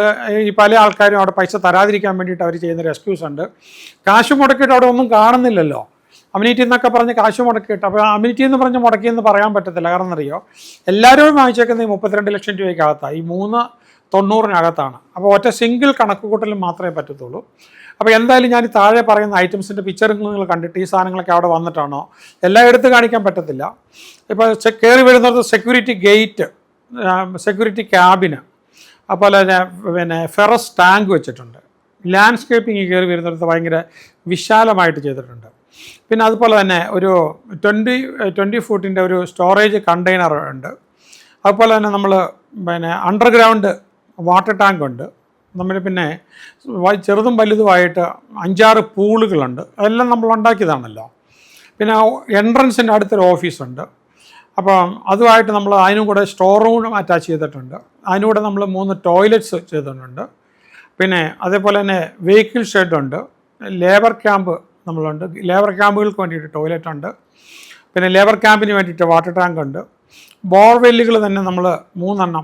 ഈ പല ആൾക്കാരും അവിടെ പൈസ തരാതിരിക്കാൻ വേണ്ടിയിട്ട് അവർ ചെയ്യുന്നൊരു എക്സ്ക്യൂസ് ഉണ്ട്. കാശ് മുടക്കിയിട്ട് അവിടെ ഒന്നും കാണുന്നില്ലല്ലോ, അമ്യൂണിറ്റി എന്നൊക്കെ പറഞ്ഞ് കാശ് മുടക്കിയിട്ട്. അപ്പോൾ അമ്യൂണിറ്റി എന്ന് പറഞ്ഞ് മുടക്കിയെന്ന് പറയാൻ പറ്റത്തില്ല. കാരണം എന്നറിയോ, എല്ലാവരും വാങ്ങിച്ചേക്കുന്നത് ഈ 32 ലക്ഷം രൂപയ്ക്കകത്താണ്, ഈ 390-നകത്താണ്. അപ്പോൾ ഒറ്റ സിംഗിൾ കണക്ക് കൂട്ടലും മാത്രമേ പറ്റത്തുള്ളൂ. അപ്പോൾ എന്തായാലും ഞാൻ താഴെ പറയുന്ന ഐറ്റംസിൻ്റെ പിക്ചർ നിങ്ങൾ കണ്ടിട്ട് ഈ സാധനങ്ങളൊക്കെ അവിടെ വന്നിട്ടാണോ എല്ലാം എടുത്ത് കാണിക്കാൻ പറ്റത്തില്ല. ഇപ്പോൾ കയറി വരുന്നത് സെക്യൂരിറ്റി ഗേറ്റ്, സെക്യൂരിറ്റി ക്യാബിന്, അതുപോലെ തന്നെ പിന്നെ ഫെറസ് ടാങ്ക് വെച്ചിട്ടുണ്ട്. ലാൻഡ്സ്കേപ്പിംഗ് കയറി വരുന്നിടത്ത് ഭയങ്കര വിശാലമായിട്ട് ചെയ്തിട്ടുണ്ട്. പിന്നെ അതുപോലെ തന്നെ ഒരു 20 ഫൂട്ടിൻ്റെ ഒരു സ്റ്റോറേജ് കണ്ടെയ്നർ ഉണ്ട്. അതുപോലെ തന്നെ നമ്മൾ പിന്നെ അണ്ടർഗ്രൗണ്ട് വാട്ടർ ടാങ്ക് ഉണ്ട്. നമ്മൾ പിന്നെ ചെറുതും വലുതുമായിട്ട് 5-6 പൂളുകളുണ്ട്. അതെല്ലാം നമ്മൾ ഉണ്ടാക്കിയതാണല്ലോ. പിന്നെ എൻട്രൻസിൻ്റെ അടുത്തൊരു ഓഫീസുണ്ട്. അപ്പം അതുമായിട്ട് നമ്മൾ അതിനും കൂടെ സ്റ്റോർ റൂം അറ്റാച്ച് ചെയ്തിട്ടുണ്ട്. അതിനൂടെ നമ്മൾ 3 ടോയ്ലറ്റ്സ് ചെയ്തിട്ടുണ്ട്. പിന്നെ അതേപോലെ തന്നെ വെഹിക്കിൾ ഷെഡുണ്ട്, ലേബർ ക്യാമ്പ് നമ്മളുണ്ട്, ലേബർ ക്യാമ്പുകൾക്ക് വേണ്ടിയിട്ട് ടോയ്ലറ്റ് ഉണ്ട്, പിന്നെ ലേബർ ക്യാമ്പിന് വേണ്ടിയിട്ട് വാട്ടർ ടാങ്ക് ഉണ്ട്. ബോർവെല്ലുകൾ തന്നെ നമ്മൾ 3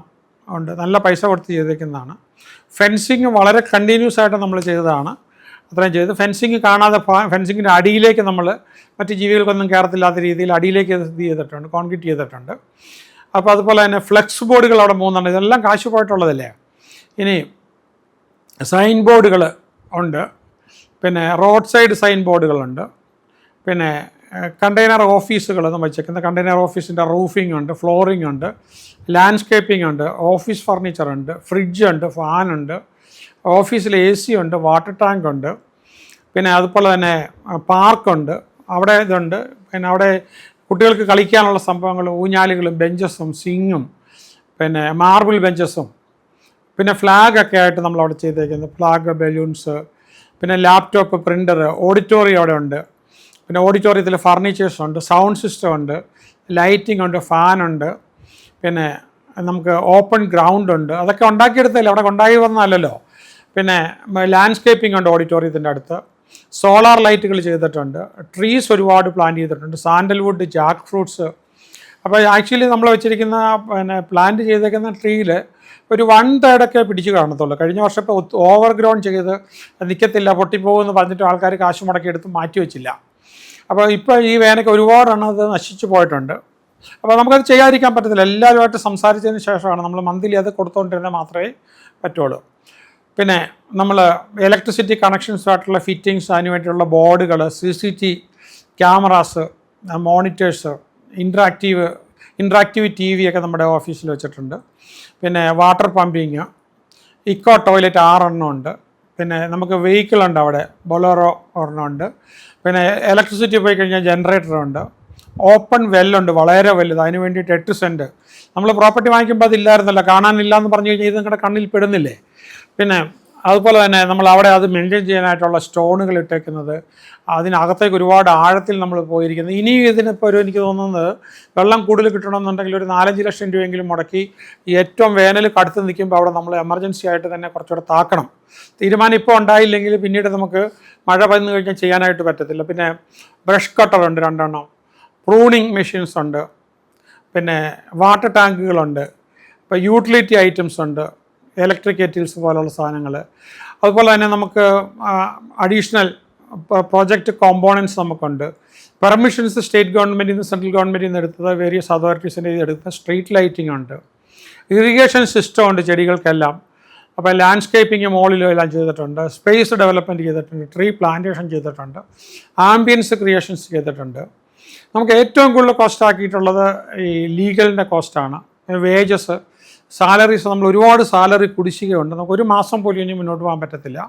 ഉണ്ട്, നല്ല പൈസ കൊടുത്ത് ചെയ്തേക്കുന്നതാണ്. ഫെൻസിങ് വളരെ കണ്ടിന്യൂസ് ആയിട്ട് നമ്മൾ ചെയ്തതാണ്. അത്രയും ചെയ്ത് ഫെൻസിങ് കാണാതെ ഫെൻസിങ്ങിൻ്റെ അടിയിലേക്ക് നമ്മൾ മറ്റ് ജീവികൾക്കൊന്നും കയറത്തില്ലാത്ത രീതിയിൽ അടിയിലേക്ക് ഇത് ചെയ്തിട്ടുണ്ട്, കോൺക്രീറ്റ് ചെയ്തിട്ടുണ്ട്. അപ്പോൾ അതുപോലെ തന്നെ ഫ്ലെക്സ് ബോർഡുകൾ അവിടെ 3 ഇതെല്ലാം കാശ് പോയിട്ടുള്ളതല്ലേ. ഇനി സൈൻ ബോർഡുകൾ ഉണ്ട്, പിന്നെ റോഡ് സൈഡ് സൈൻ ബോർഡുകളുണ്ട്, പിന്നെ കണ്ടെയ്നർ ഓഫീസുകൾ നമ്മൾ വെച്ചേക്കുന്ന കണ്ടെയ്നർ ഓഫീസിൻ്റെ റൂഫിംഗ് ഉണ്ട്, ഫ്ലോറിംഗ് ഉണ്ട്, ലാൻഡ്സ്കേപ്പിംഗ് ഉണ്ട്, ഓഫീസ് ഫർണിച്ചർ ഉണ്ട്, ഫ്രിഡ്ജ് ഉണ്ട്, ഫാനുണ്ട്, ഓഫീസിൽ AC ഉണ്ട്, വാട്ടർ ടാങ്ക് ഉണ്ട്, പിന്നെ അതുപോലെ തന്നെ പാർക്കുണ്ട്, അവിടെ ഇതുണ്ട്. പിന്നെ അവിടെ കുട്ടികൾക്ക് കളിക്കാനുള്ള സംഭവങ്ങൾ, ഊഞ്ഞാലുകളും ബെഞ്ചസും സ്വിങ്ങും പിന്നെ മാർബിൾ ബെഞ്ചസും പിന്നെ ഫ്ലാഗൊക്കെ ആയിട്ട് നമ്മളവിടെ ചെയ്തേക്കുന്നത്, ഫ്ലാഗ്, ബലൂൺസ്, പിന്നെ ലാപ്ടോപ്പ്, പ്രിൻ്റർ, ഓഡിറ്റോറിയം അവിടെ ഉണ്ട്. പിന്നെ ഓഡിറ്റോറിയത്തിൽ ഫർണിച്ചേഴ്സ് ഉണ്ട്, സൗണ്ട് സിസ്റ്റം ഉണ്ട്, ലൈറ്റിംഗ് ഉണ്ട്, ഫാനുണ്ട്, പിന്നെ നമുക്ക് ഓപ്പൺ ഗ്രൗണ്ട് ഉണ്ട്. അതൊക്കെ ഉണ്ടാക്കിയെടുത്തല്ലേ, അവിടെ ഉണ്ടാക്കി വന്നതല്ലല്ലോ. പിന്നെ ലാൻഡ്സ്കേപ്പിംഗ് ഉണ്ട് ഓഡിറ്റോറിയത്തിൻ്റെ അടുത്ത്, സോളാർ ലൈറ്റുകൾ ചെയ്തിട്ടുണ്ട്, ട്രീസ് ഒരുപാട് പ്ലാന്റ് ചെയ്തിട്ടുണ്ട്, സാൻഡൽവുഡ്, ജാക്ക് ഫ്രൂട്ട്സ്. അപ്പോൾ ആക്ച്വലി നമ്മൾ വെച്ചിരിക്കുന്ന പിന്നെ പ്ലാന്റ് ചെയ്തേക്കുന്ന ട്രീയിൽ ഒരു 1/3 പിടിച്ച് കാണത്തുള്ളൂ. കഴിഞ്ഞ വർഷം ഇപ്പോൾ ഓവർ ഗ്രൗൺ ചെയ്ത് നിൽക്കത്തില്ല, പൊട്ടിപ്പോകുമെന്ന് പറഞ്ഞിട്ട് ആൾക്കാർ കാശ് മുടക്കി എടുത്ത് മാറ്റി വെച്ചില്ല. അപ്പോൾ ഇപ്പോൾ ഈ വേനയ്ക്ക് ഒരുപാടെണ്ണം അത് നശിച്ചു പോയിട്ടുണ്ട്. അപ്പോൾ നമുക്കത് ചെയ്യാതിരിക്കാൻ പറ്റത്തില്ല. എല്ലാവരുമായിട്ട് സംസാരിച്ചതിന് ശേഷമാണ് നമ്മൾ മന്ത്ലി അത് കൊടുത്തുകൊണ്ടിരുന്നാൽ മാത്രമേ പറ്റുള്ളൂ. പിന്നെ നമ്മൾ ഇലക്ട്രിസിറ്റി കണക്ഷൻസായിട്ടുള്ള ഫിറ്റിങ്സ്, അതിന് വേണ്ടിയിട്ടുള്ള ബോർഡുകൾ, CCTV cameras, monitors, interactive TV ഒക്കെ നമ്മുടെ ഓഫീസിൽ വെച്ചിട്ടുണ്ട്. പിന്നെ വാട്ടർ പമ്പിങ്, ഇക്കോ ടോയ്ലറ്റ് 6 ഉണ്ട്. പിന്നെ നമുക്ക് വെഹിക്കിളുണ്ട്, അവിടെ ബൊലോറോ ഉണ്ട്. പിന്നെ ഇലക്ട്രിസിറ്റി പോയി കഴിഞ്ഞാൽ ജനറേറ്ററുണ്ട്. ഓപ്പൺ വെല്ലുണ്ട്, വളരെ വലുത്, അതിന് വേണ്ടിയിട്ട് 8 സെൻറ്റ്. നമ്മൾ പ്രോപ്പർട്ടി വാങ്ങിക്കുമ്പോൾ അതില്ലായിരുന്നല്ലോ, കാണാനില്ല എന്ന് പറഞ്ഞു കഴിഞ്ഞാൽ ഇത് നിങ്ങളുടെ കണ്ണിൽ പെടുന്നില്ലേ. പിന്നെ അതുപോലെ തന്നെ നമ്മൾ അവിടെ അത് മെയിൻറ്റെയിൻ ചെയ്യാനായിട്ടുള്ള സ്റ്റോണുകൾ ഇട്ടേക്കുന്നത്, അതിനകത്തേക്ക് ഒരുപാട് ആഴത്തിൽ നമ്മൾ പോയിരിക്കുന്നത്. ഇനി ഇതിനിപ്പോൾ എനിക്ക് തോന്നുന്നത് വെള്ളം കൂടുതൽ കിട്ടണമെന്നുണ്ടെങ്കിൽ ഒരു 4-5 ലക്ഷം രൂപയെങ്കിലും മുടക്കി ഏറ്റവും വേനൽ കടുത്ത് നിൽക്കുമ്പോൾ അവിടെ നമ്മൾ എമർജൻസി ആയിട്ട് തന്നെ കുറച്ചുകൂടെ താക്കണം. തീരുമാനം ഇപ്പോൾ ഉണ്ടായില്ലെങ്കിൽ പിന്നീട് നമുക്ക് മഴ വന്നു കഴിഞ്ഞാൽ ചെയ്യാനായിട്ട് പറ്റത്തില്ല. പിന്നെ ബ്രഷ് കട്ടറുണ്ട് 2 പ്രൂണിങ് മെഷീൻസ് ഉണ്ട്, പിന്നെ വാട്ടർ ടാങ്കുകളുണ്ട്, ഇപ്പോൾ യൂട്ടിലിറ്റി ഐറ്റംസ് ഉണ്ട്, ഇലക്ട്രിക് കെറ്റിൽസ് പോലുള്ള സാധനങ്ങൾ. അതുപോലെ തന്നെ നമുക്ക് അഡീഷണൽ പ്രോജക്റ്റ് കോമ്പോണൻസ് നമുക്കുണ്ട്. പെർമിഷൻസ് സ്റ്റേറ്റ് ഗവൺമെൻറ്റിൽ നിന്ന്, സെൻട്രൽ ഗവൺമെൻറ്റിൽ നിന്ന് എടുത്തത്, വേരിയസ് അതോറിറ്റീസിൻ്റെ എടുത്ത സ്ട്രീറ്റ് ലൈറ്റിംഗ് ഉണ്ട്, ഇറിഗേഷൻ സിസ്റ്റം ഉണ്ട് ചെടികൾക്കെല്ലാം. അപ്പോൾ ലാൻഡ്സ്കേപ്പിംഗ് മുകളിലും എല്ലാം ചെയ്തിട്ടുണ്ട്, സ്പേസ് ഡെവലപ്മെൻറ്റ് ചെയ്തിട്ടുണ്ട്, ട്രീ പ്ലാന്റേഷൻ ചെയ്തിട്ടുണ്ട്, ആംബിയൻസ് ക്രിയേഷൻസ് ചെയ്തിട്ടുണ്ട്. നമുക്ക് ഏറ്റവും കൂടുതൽ കോസ്റ്റ് ആക്കിയിട്ടുള്ളത് ഈ ലീഗലിൻ്റെ കോസ്റ്റാണ്. വേജസ്, സാലറീസ്, നമ്മൾ ഒരുപാട് സാലറി കുടിശ്ശികയുണ്ട്. നമുക്ക് ഒരു മാസം പോലും ഇനി മുന്നോട്ട് പോകാൻ പറ്റത്തില്ല.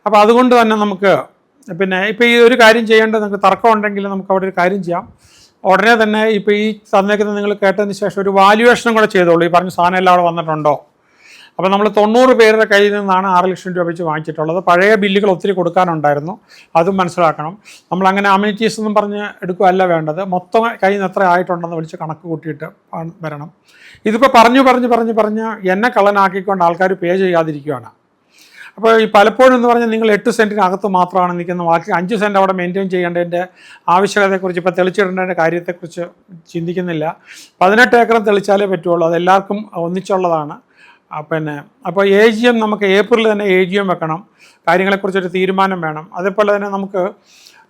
അപ്പോൾ അതുകൊണ്ട് തന്നെ നമുക്ക് പിന്നെ ഇപ്പോൾ ഈ ഒരു കാര്യം ചെയ്യേണ്ടത്, നിങ്ങൾക്ക് തർക്കം ഉണ്ടെങ്കിൽ നമുക്ക് അവിടെ ഒരു കാര്യം ചെയ്യാം. ഉടനെ തന്നെ ഇപ്പോൾ ഈ തന്നേക്കുന്നത് നിങ്ങൾ കേട്ടതിന് ശേഷം ഒരു വാല്യുവേഷനും കൂടെ ചെയ്തോളൂ. ഈ പറഞ്ഞ സാധനം എല്ലാം അവിടെ വന്നിട്ടുണ്ടോ. അപ്പോൾ നമ്മൾ 90 പേരുടെ കയ്യിൽ നിന്നാണ് 6 ലക്ഷം രൂപ വെച്ച് വാങ്ങിച്ചിട്ടുള്ളത്. പഴയ ബില്ലുകൾ ഒത്തിരി കൊടുക്കാനുണ്ടായിരുന്നു, അതും മനസ്സിലാക്കണം. നമ്മളങ്ങനെ അമ്യൂണിറ്റീസ് എന്നും പറഞ്ഞ് എടുക്കുകയല്ല വേണ്ടത്, മൊത്തം കയ്യിൽ നിന്ന് എത്ര ആയിട്ടുണ്ടെന്ന് വിളിച്ച് കണക്ക് കൂട്ടിയിട്ട് വരണം. ഇതിപ്പോൾ പറഞ്ഞ് എന്നെ കള്ളനാക്കിക്കൊണ്ട് ആൾക്കാർ പേ ചെയ്യാതിരിക്കുകയാണ്. അപ്പോൾ ഈ പലപ്പോഴും എന്ന് പറഞ്ഞാൽ നിങ്ങൾ 8 സെൻറ്റിനകത്ത് മാത്രമാണ് നിൽക്കുന്നത്, ബാക്കി 5 സെൻറ്റ് അവിടെ മെയിൻറ്റെയിൻ ചെയ്യേണ്ടതിൻ്റെ ആവശ്യകതയെക്കുറിച്ച്, ഇപ്പോൾ തെളിച്ചിടേണ്ടതിൻ്റെ കാര്യത്തെക്കുറിച്ച് ചിന്തിക്കുന്നില്ല. 18 ഏക്കറും തെളിച്ചാലേ പറ്റുള്ളൂ, അതെല്ലാവർക്കും ഒന്നിച്ചുള്ളതാണ്. പിന്നെ അപ്പോൾ AGM നമുക്ക് ഏപ്രിൽ തന്നെ AGM വെക്കണം, കാര്യങ്ങളെക്കുറിച്ചൊരു തീരുമാനം വേണം. അതേപോലെ തന്നെ നമുക്ക്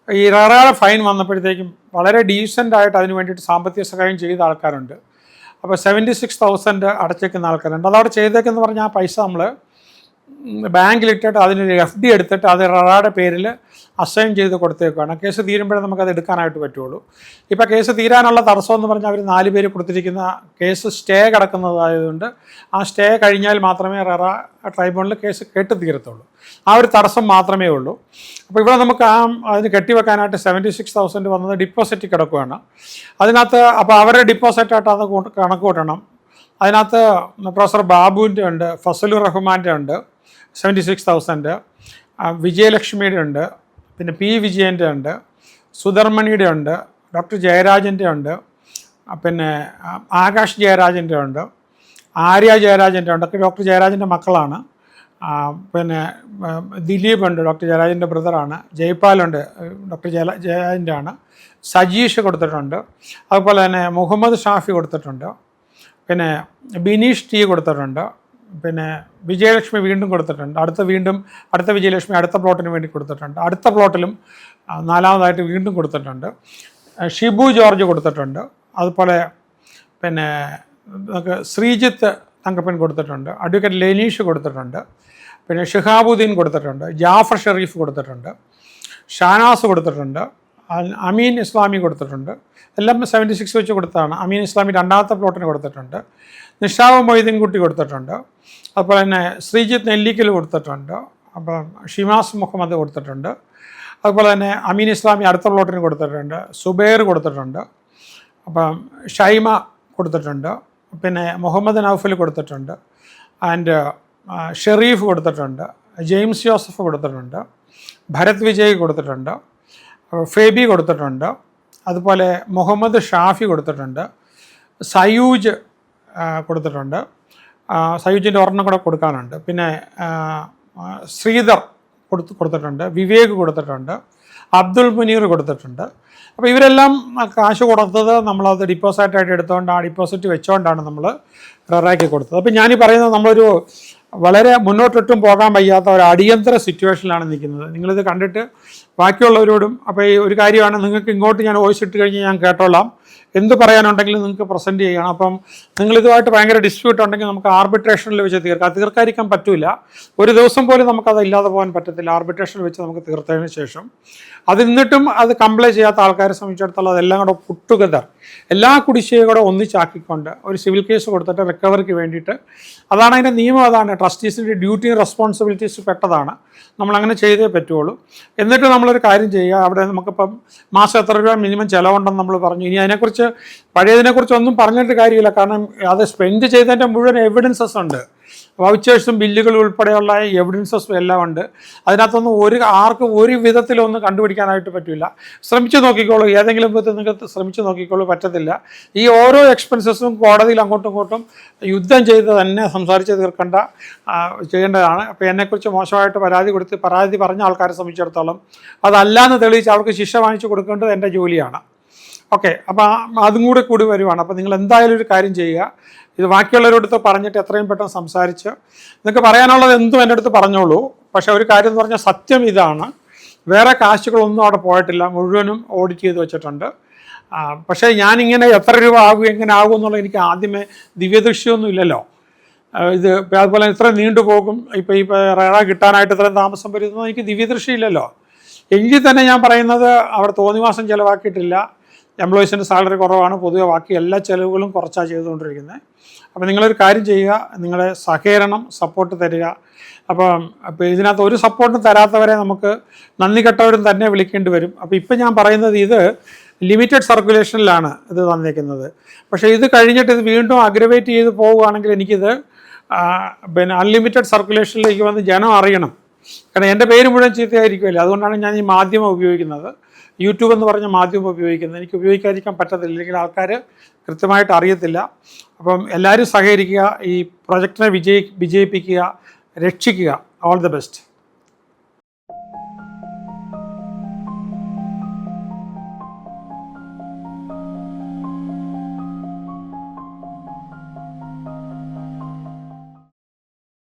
ഈ റേറ ഫൈൻ വന്നപ്പോഴത്തേക്കും വളരെ ഡീസൻ്റായിട്ട് അതിന് വേണ്ടിയിട്ട് സാമ്പത്തിക സഹായം ചെയ്ത ആൾക്കാരുണ്ട്. അപ്പോൾ 76,000 അടച്ചേക്കുന്ന ആൾക്കാരുണ്ട്. അതവിടെ ചെയ്തേക്കെന്ന് പറഞ്ഞാൽ ആ പൈസ നമ്മൾ ബാങ്കിലിട്ടിട്ട് അതിനൊരു FD എടുത്തിട്ട് അത് റേറയുടെ പേരിൽ അസൈൻ ചെയ്ത് കൊടുത്തേക്കാണ്. കേസ് തീരുമ്പോഴേ നമുക്കത് എടുക്കാനായിട്ട് പറ്റുള്ളൂ. ഇപ്പോൾ കേസ് തീരാനുള്ള തടസ്സം എന്ന് പറഞ്ഞാൽ അവർ 4 പേര് കൊടുത്തിരിക്കുന്ന കേസ് സ്റ്റേ കിടക്കുന്നതായതുകൊണ്ട് ആ സ്റ്റേ കഴിഞ്ഞാൽ മാത്രമേ റേറ ട്രൈബ്യൂണലിൽ കേസ് കേട്ട് തീരത്തുള്ളൂ. ആ ഒരു തടസ്സം മാത്രമേ ഉള്ളൂ. അപ്പോൾ ഇവിടെ നമുക്ക് അതിന് കെട്ടിവെക്കാനായിട്ട് 76,000 വന്നത് ഡിപ്പോസിറ്റ് കിടക്കുകയാണ്. അതിനകത്ത് അപ്പോൾ അവരുടെ ഡിപ്പോസിറ്റായിട്ട് അത് കണക്ക് കൂട്ടണം. അതിനകത്ത് പ്രൊഫസർ ബാബുവിൻ്റെ ഉണ്ട്, ഫസലുർ റഹ്മാൻ്റെ ഉണ്ട് 76,000, വിജയലക്ഷ്മിയുടെ ഉണ്ട്, പിന്നെ P വിജയൻ്റെ ഉണ്ട്, സുധർമണിയുടെ ഉണ്ട്, ഡോക്ടർ ജയരാജൻ്റെ ഉണ്ട്, പിന്നെ ആകാശ് ജയരാജൻ്റെ ഉണ്ട്, ആര്യ ജയരാജൻ്റെ ഉണ്ട്. ഒക്കെ ഡോക്ടർ ജയരാജൻ്റെ മക്കളാണ്. പിന്നെ ദിലീപുണ്ട്, ഡോക്ടർ ജയരാജൻ്റെ ബ്രദറാണ്. ജയ്പാലുണ്ട്, ഡോക്ടർ ജയരാജൻ്റെ ആണ്. സജീഷ് കൊടുത്തിട്ടുണ്ട്. അതുപോലെ തന്നെ മുഹമ്മദ് ഷാഫി കൊടുത്തിട്ടുണ്ട്. പിന്നെ ബിനീഷ് ടി കൊടുത്തിട്ടുണ്ട്. പിന്നെ വിജയലക്ഷ്മി വീണ്ടും കൊടുത്തിട്ടുണ്ട്. അടുത്ത വിജയലക്ഷ്മി അടുത്ത പ്ലോട്ടിന് വേണ്ടി കൊടുത്തിട്ടുണ്ട്. അടുത്ത പ്ലോട്ടിലും 4ാമതായിട്ട് വീണ്ടും കൊടുത്തിട്ടുണ്ട്. ഷിബു ജോർജ് കൊടുത്തിട്ടുണ്ട്. അതുപോലെ പിന്നെ നമുക്ക് ശ്രീജിത്ത് തങ്കപ്പൻ കൊടുത്തിട്ടുണ്ട്. അഡ്വക്കേറ്റ് ലെനീഷ് കൊടുത്തിട്ടുണ്ട്. പിന്നെ ഷിഹാബുദ്ദീൻ കൊടുത്തിട്ടുണ്ട്. ജാഫർ ഷെറീഫ് കൊടുത്തിട്ടുണ്ട്. ഷാനാസ് കൊടുത്തിട്ടുണ്ട്. അമീൻ ഇസ്ലാമി കൊടുത്തിട്ടുണ്ട്. എല്ലാം 76 വെച്ച് കൊടുത്തതാണ്. അമീൻ ഇസ്ലാമി 2ാമത്തെ പ്ലോട്ടിന് കൊടുത്തിട്ടുണ്ട്. നിഷാവ് മൊയ്തീൻകുട്ടി കൊടുത്തിട്ടുണ്ട്. അതുപോലെ തന്നെ ശ്രീജിത്ത് നെല്ലിക്കൽ കൊടുത്തിട്ടുണ്ട്. അപ്പം ഷിമാസ് മുഹമ്മദ് കൊടുത്തിട്ടുണ്ട്. അതുപോലെ തന്നെ അമീൻ ഇസ്ലാമി അടുത്ത പ്ലോട്ടിന് കൊടുത്തിട്ടുണ്ട്. സുബൈർ കൊടുത്തിട്ടുണ്ട്. അപ്പം ഷൈമ കൊടുത്തിട്ടുണ്ട്. പിന്നെ മുഹമ്മദ് നൗഫൽ കൊടുത്തിട്ടുണ്ട്. ആൻഡ് ഷെറീഫ് കൊടുത്തിട്ടുണ്ട്. ജെയിംസ് ജോസഫ് കൊടുത്തിട്ടുണ്ട്. ഭരത് വിജയ് കൊടുത്തിട്ടുണ്ട്. ഫേബി കൊടുത്തിട്ടുണ്ട്. അതുപോലെ മുഹമ്മദ് ഷാഫി കൊടുത്തിട്ടുണ്ട്. സയൂജ് കൊടുത്തിട്ടുണ്ട്. സയൂജിൻ്റെ ഒരെണ്ണം കൂടെ കൊടുക്കാനുണ്ട്. പിന്നെ ശ്രീധർ കൊടുത്തിട്ടുണ്ട്. വിവേക് കൊടുത്തിട്ടുണ്ട്. അബ്ദുൾ മുനീർ കൊടുത്തിട്ടുണ്ട്. അപ്പോൾ ഇവരെല്ലാം കാശ് കൊടുത്തത് നമ്മളത് ഡിപ്പോസിറ്റായിട്ട് എടുത്തുകൊണ്ട് ആ ഡിപ്പോസിറ്റ് വെച്ചുകൊണ്ടാണ് നമ്മൾ റെറാക്കി കൊടുത്തത്. അപ്പോൾ ഞാനീ പറയുന്നത് നമ്മളൊരു വളരെ മുന്നോട്ടൊട്ടും പോകാൻ വയ്യാത്ത ഒരു അടിയന്തര സിറ്റുവേഷനിലാണ് നിൽക്കുന്നത്. നിങ്ങളിത് കണ്ടിട്ട് ബാക്കിയുള്ളവരോടും അപ്പോൾ ഈ ഒരു കാര്യമാണ്, നിങ്ങൾക്ക് ഇങ്ങോട്ട് ഞാൻ വോയിസ് ഇട്ട് കഴിഞ്ഞ് ഞാൻ കേട്ടോളാം, എന്ത് പറയാനുണ്ടെങ്കിലും നിങ്ങൾക്ക് പ്രസൻറ്റ് ചെയ്യണം. അപ്പം നിങ്ങളിതുമായിട്ട് ഭയങ്കര ഡിസ്പ്യൂട്ട് ഉണ്ടെങ്കിൽ നമുക്ക് ആർബിട്രേഷനിൽ വെച്ച് തീർക്കാതിരിക്കാൻ പറ്റില്ല. ഒരു ദിവസം പോലും നമുക്കത് ഇല്ലാതെ പോകാൻ പറ്റത്തില്ല. ആർബിട്രേഷനിൽ വെച്ച് നമുക്ക് തീർത്തതിന് ശേഷം എന്നിട്ടും അത് കംപ്ലൈ ചെയ്യാത്ത ആൾക്കാരെ സംബന്ധിച്ചിടത്തോളം അതെല്ലാം കൂടെ പുട്ടുകതർ എല്ലാ കുടിശ്ശികയും കൂടെ ഒന്നിച്ചാക്കിക്കൊണ്ട് ഒരു സിവിൽ കേസ് കൊടുത്തിട്ട് റിക്കവറിക്ക് വേണ്ടിയിട്ട്, അതാണ് അതിൻ്റെ നിയമം. അതാണ് ട്രസ്റ്റീസിൻ്റെ ഡ്യൂട്ടിയും റെസ്പോൺസിബിലിറ്റീസ് പെട്ടതാണ്. നമ്മളങ്ങനെ ചെയ്തേ പറ്റുള്ളൂ. എന്നിട്ട് നമ്മളൊരു കാര്യം ചെയ്യുക, അവിടെ നമുക്കിപ്പം മാസം എത്ര രൂപ മിനിമം ചിലവുണ്ടെന്ന് നമ്മൾ പറഞ്ഞു. ഇനി അതിനെക്കുറിച്ച് പഴയതിനെക്കുറിച്ചൊന്നും പറഞ്ഞിട്ട് കാര്യമില്ല. കാരണം അത് സ്പെൻഡ് ചെയ്തതിൻ്റെ മുഴുവൻ എവിഡൻസസ് ഉണ്ട്. വൗച്ചേഴ്സും ബില്ലുകളും ഉൾപ്പെടെയുള്ള എവിഡൻസസും എല്ലാം ഉണ്ട്. അതിനകത്തൊന്നും ആർക്കും ഒരു വിധത്തിലൊന്നും കണ്ടുപിടിക്കാനായിട്ട് പറ്റില്ല. ശ്രമിച്ചു നോക്കിക്കോളൂ, ഏതെങ്കിലും വിധത്തിൽ നിങ്ങൾക്ക് ശ്രമിച്ചു നോക്കിക്കോളൂ, പറ്റത്തില്ല. ഈ ഓരോ എക്സ്പെൻസസും കോടതിയിൽ അങ്ങോട്ടും ഇങ്ങോട്ടും യുദ്ധം ചെയ്ത് തന്നെ സംസാരിച്ച് ചെയ്യേണ്ടതാണ്. അപ്പോൾ എന്നെക്കുറിച്ച് മോശമായിട്ട് പരാതി പറഞ്ഞ ആൾക്കാരെ സംബന്ധിച്ചിടത്തോളം അതല്ലാന്ന് തെളിയിച്ച് അവർക്ക് ശിക്ഷ വാങ്ങിച്ചു കൊടുക്കേണ്ടത് എൻ്റെ ജോലിയാണ്. ഓക്കെ, അപ്പോൾ അതും കൂടി വരുവാണ്. അപ്പോൾ നിങ്ങൾ എന്തായാലും ഒരു കാര്യം ചെയ്യുക, ഇത് ബാക്കിയുള്ളവരോടത്ത് പറഞ്ഞിട്ട് എത്രയും പെട്ടെന്ന് സംസാരിച്ച് നിങ്ങൾക്ക് പറയാനുള്ളത് എന്തും എൻ്റെ അടുത്ത് പറഞ്ഞോളൂ. പക്ഷേ ഒരു കാര്യം എന്ന് പറഞ്ഞാൽ സത്യം ഇതാണ്, വേറെ കാശുകളൊന്നും അവിടെ പോയിട്ടില്ല, മുഴുവനും ഓഡിറ്റ് ചെയ്ത് വെച്ചിട്ടുണ്ട്. പക്ഷേ ഞാനിങ്ങനെ എത്ര രൂപ ആകും എങ്ങനെ ആകും എന്നുള്ളത് എനിക്ക് ആദ്യമേ ദിവ്യദൃഷ്ടിയൊന്നും ഇല്ലല്ലോ. ഇത് അതുപോലെ ഇത്ര നീണ്ടുപോകും, ഇപ്പോൾ റേറ കിട്ടാനായിട്ട് ഇത്രയും താമസം വരുന്നത് എനിക്ക് ദിവ്യദൃഷ്ടി ഇല്ലല്ലോ. എങ്കിൽ തന്നെ ഞാൻ പറയുന്നത് അവിടെ തോന്നിവാസം ചിലവാക്കിയിട്ടില്ല. എംപ്ലോയീസിൻ്റെ സാലറി കുറവാണ്, പൊതുവെ ബാക്കി എല്ലാ ചിലവുകളും കുറച്ചാണ് ചെയ്തുകൊണ്ടിരിക്കുന്നത്. അപ്പോൾ നിങ്ങളൊരു കാര്യം ചെയ്യുക, നിങ്ങളുടെ സഹകരണം സപ്പോർട്ട് തരിക. അപ്പോൾ ഇതിനകത്ത് ഒരു സപ്പോർട്ടും തരാത്തവരെ നമുക്ക് നന്ദി കെട്ടവരും തന്നെ വിളിക്കേണ്ടി വരും. അപ്പോൾ ഇപ്പം ഞാൻ പറയുന്നത് ഇത് ലിമിറ്റഡ് സർക്കുലേഷനിലാണ് ഇത് തന്നേക്കുന്നത്. പക്ഷേ ഇത് കഴിഞ്ഞിട്ട് ഇത് വീണ്ടും അഗ്രവേറ്റ് ചെയ്ത് പോവുകയാണെങ്കിൽ എനിക്കിത് അൺലിമിറ്റഡ് സർക്കുലേഷനിലേക്ക് വന്ന് ജനം അറിയണം. കാരണം എൻ്റെ പേര് മുഴുവൻ ചീത്തയായിരിക്കുമല്ലോ. അതുകൊണ്ടാണ് ഞാൻ ഈ മാധ്യമം ഉപയോഗിക്കുന്നത്, യൂട്യൂബ് എന്ന് പറഞ്ഞ മാധ്യമം ഉപയോഗിക്കുന്നത്. എനിക്ക് ഉപയോഗിക്കാതിരിക്കാൻ പറ്റത്തില്ല, ഇല്ലെങ്കിൽ ആൾക്കാർ കൃത്യമായിട്ട് അറിയത്തില്ല. അപ്പം എല്ലാവരും സഹകരിക്കുക, ഈ പ്രൊജക്റ്റിനെ വിജയിപ്പിക്കുക, രക്ഷിക്കുക. All the best.